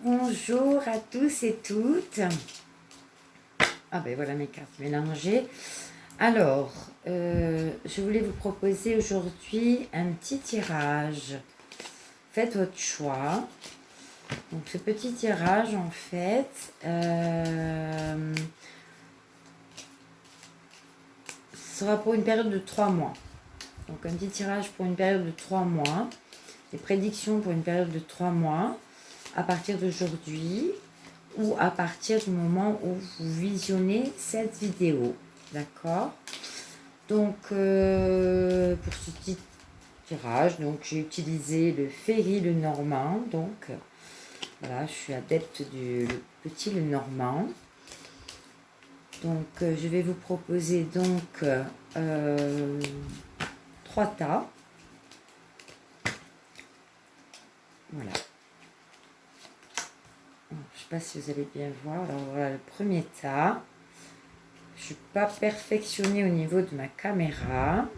Bonjour à tous et toutes. Ah ben voilà mes cartes mélangées. Alors, je voulais vous proposer aujourd'hui un petit tirage. Faites votre choix. Donc ce petit tirage en fait sera pour une période de 3 mois. Donc un petit tirage pour une période de 3 mois. Des prédictions pour une période de 3 mois à partir d'aujourd'hui ou à partir du moment où vous visionnez cette vidéo. D'accord? Donc, pour ce petit tirage, donc j'ai utilisé le Ferry le Normand. Donc, voilà, je suis adepte du petit le Normand. Donc, je vais vous proposer donc 3 tas. Voilà. Je ne sais pas si vous allez bien voir. Alors voilà le premier tas. Je ne suis pas perfectionnée au niveau de ma caméra.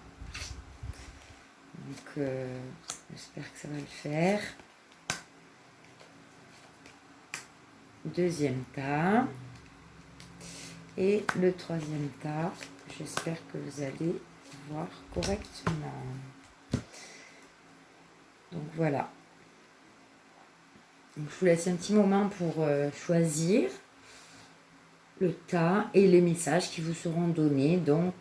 Donc j'espère que ça va le faire. Deuxième tas. Et le troisième tas. J'espère que vous allez voir correctement. Donc voilà. Donc, je vous laisse un petit moment pour choisir le tas et les messages qui vous seront donnés donc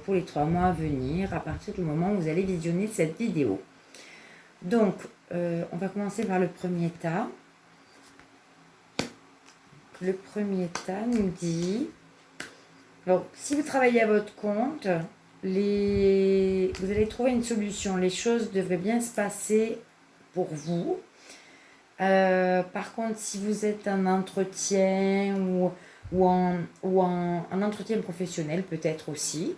pour les 3 mois à venir à partir du moment où vous allez visionner cette vidéo. Donc on va commencer par le premier tas. Le premier tas nous dit, alors si vous travaillez à votre compte, vous allez trouver une solution, les choses devraient bien se passer pour vous. Par contre, si vous êtes en entretien ou en entretien professionnel peut-être aussi,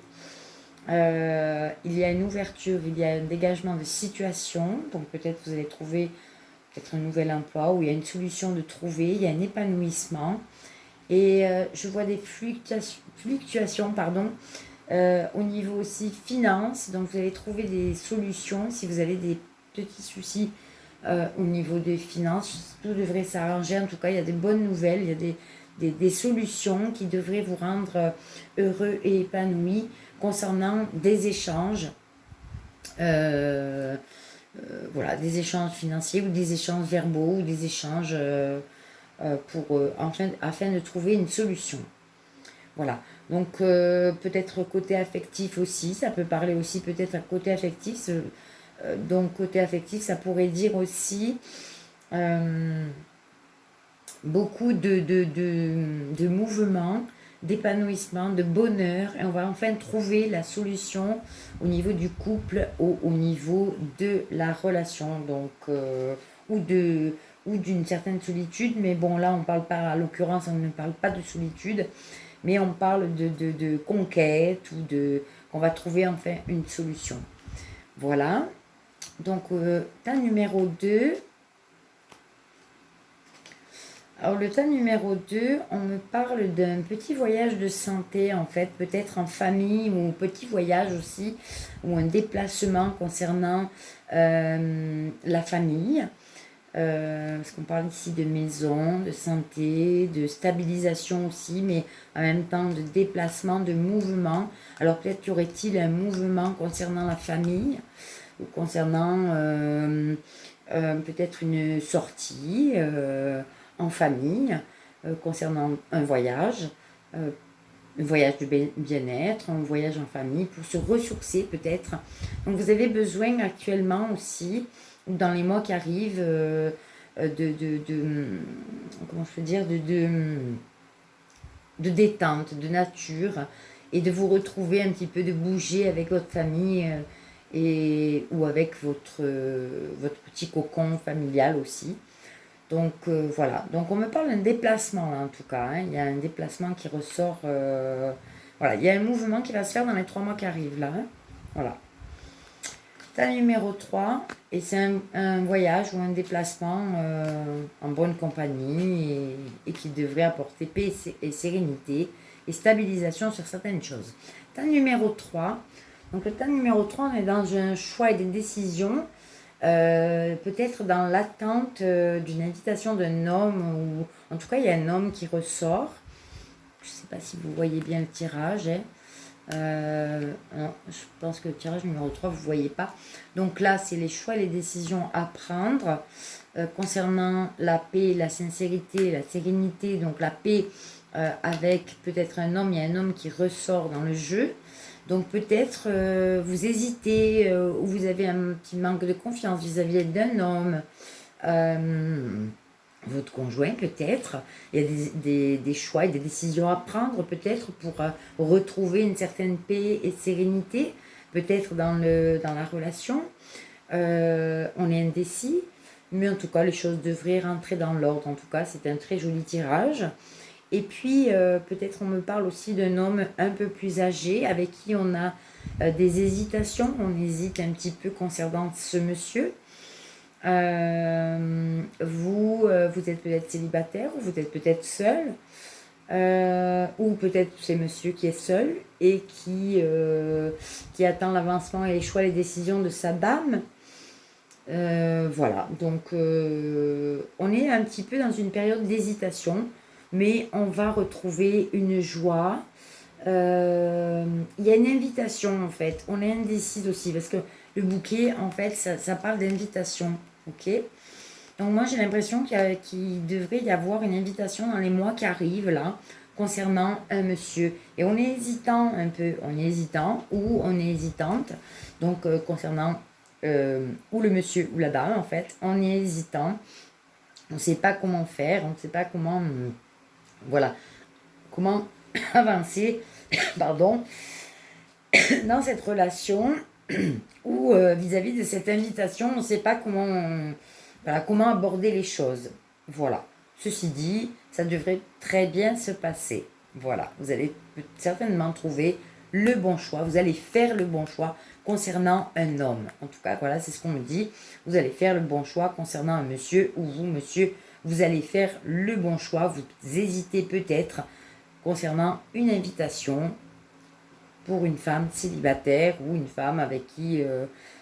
il y a une ouverture, il y a un dégagement de situation, donc peut-être vous allez trouver peut-être un nouvel emploi où il y a une solution de trouver, il y a un épanouissement et je vois des fluctuations au niveau aussi finance, donc vous allez trouver des solutions si vous avez des petits soucis au niveau des finances, tout devrait s'arranger. En tout cas, il y a des bonnes nouvelles, il y a des solutions qui devraient vous rendre heureux et épanoui concernant des échanges, voilà, des échanges financiers ou des échanges verbaux ou des échanges afin de trouver une solution. Voilà, donc peut-être côté affectif aussi, ça peut parler aussi peut-être à côté affectif. Donc côté affectif, ça pourrait dire aussi beaucoup de mouvements, d'épanouissement, de bonheur. Et on va enfin trouver la solution au niveau du couple ou au niveau de la relation. Donc, ou d'une certaine solitude. Mais bon, là, on parle pas, à l'occurrence, on ne parle pas de solitude. Mais on parle de conquête ou qu'on va trouver enfin une solution. Voilà. Donc, tas numéro 2. Alors, le tas numéro 2, on me parle d'un petit voyage de santé, en fait, peut-être en famille ou petit voyage aussi, ou un déplacement concernant la famille. Parce qu'on parle ici de maison, de santé, de stabilisation aussi, mais en même temps de déplacement, de mouvement. Alors, peut-être y aurait-il un mouvement concernant la famille ou concernant peut-être une sortie en famille, concernant un voyage de bien-être, un voyage en famille pour se ressourcer peut-être. Donc vous avez besoin actuellement aussi, dans les mois qui arrivent, comment je peux dire, de détente, de nature, et de vous retrouver un petit peu, de bouger avec votre famille ou avec votre petit cocon familial aussi. Donc voilà, donc on me parle d'un déplacement là, en tout cas, hein. Il y a un déplacement qui ressort, voilà, il y a un mouvement qui va se faire dans les 3 mois qui arrivent là, hein. Voilà. Tas numéro 3, et c'est un voyage ou un déplacement en bonne compagnie et qui devrait apporter paix et sérénité et stabilisation sur certaines choses. Tas numéro 3, donc le tas numéro 3, on est dans un choix et des décisions peut-être dans l'attente d'une invitation d'un homme, ou en tout cas il y a un homme qui ressort. Je ne sais pas si vous voyez bien le tirage. Hein. Non, je pense que le tirage numéro 3, vous ne voyez pas. Donc là, c'est les choix et les décisions à prendre concernant la paix, la sincérité, la sérénité. Donc la paix avec peut-être un homme, il y a un homme qui ressort dans le jeu. Donc peut-être vous hésitez ou vous avez un petit manque de confiance vis-à-vis d'un homme. Votre conjoint peut-être, il y a des choix et des décisions à prendre peut-être pour retrouver une certaine paix et sérénité, peut-être dans la relation. On est indécis, mais en tout cas les choses devraient rentrer dans l'ordre. En tout cas, c'est un très joli tirage. Et puis peut-être on me parle aussi d'un homme un peu plus âgé avec qui on a des hésitations, on hésite un petit peu concernant ce monsieur. Vous êtes peut-être célibataire, ou vous êtes peut-être seul, ou peut-être c'est monsieur qui est seul et qui attend l'avancement et les choix, les décisions de sa dame. Voilà, donc on est un petit peu dans une période d'hésitation, mais on va retrouver une joie. Il y a une invitation en fait, on est indécise aussi, parce que le bouquet en fait ça parle d'invitation, ok. Donc moi j'ai l'impression qu'il devrait y avoir une invitation dans les mois qui arrivent là, concernant un monsieur. Et on est hésitant un peu, on est hésitant ou on est hésitante, donc concernant ou le monsieur ou la dame en fait, on est hésitant, on ne sait pas comment faire, on ne sait pas comment, voilà, comment avancer, pardon, dans cette relation ou vis-à-vis de cette invitation, on ne sait pas voilà, comment aborder les choses. Voilà. Ceci dit, ça devrait très bien se passer. Voilà. Vous allez certainement trouver le bon choix. Vous allez faire le bon choix concernant un homme. En tout cas, voilà, c'est ce qu'on me dit. Vous allez faire le bon choix concernant un monsieur, ou vous, monsieur, vous allez faire le bon choix. Vous hésitez peut-être concernant une invitation pour une femme célibataire ou une femme avec qui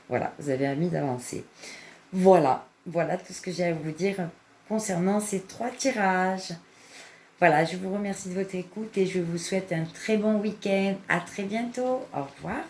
voilà, vous avez envie d'avancer. Voilà tout ce que j'ai à vous dire concernant ces 3 tirages. Voilà, je vous remercie de votre écoute et je vous souhaite un très bon week-end. À très bientôt. Au revoir.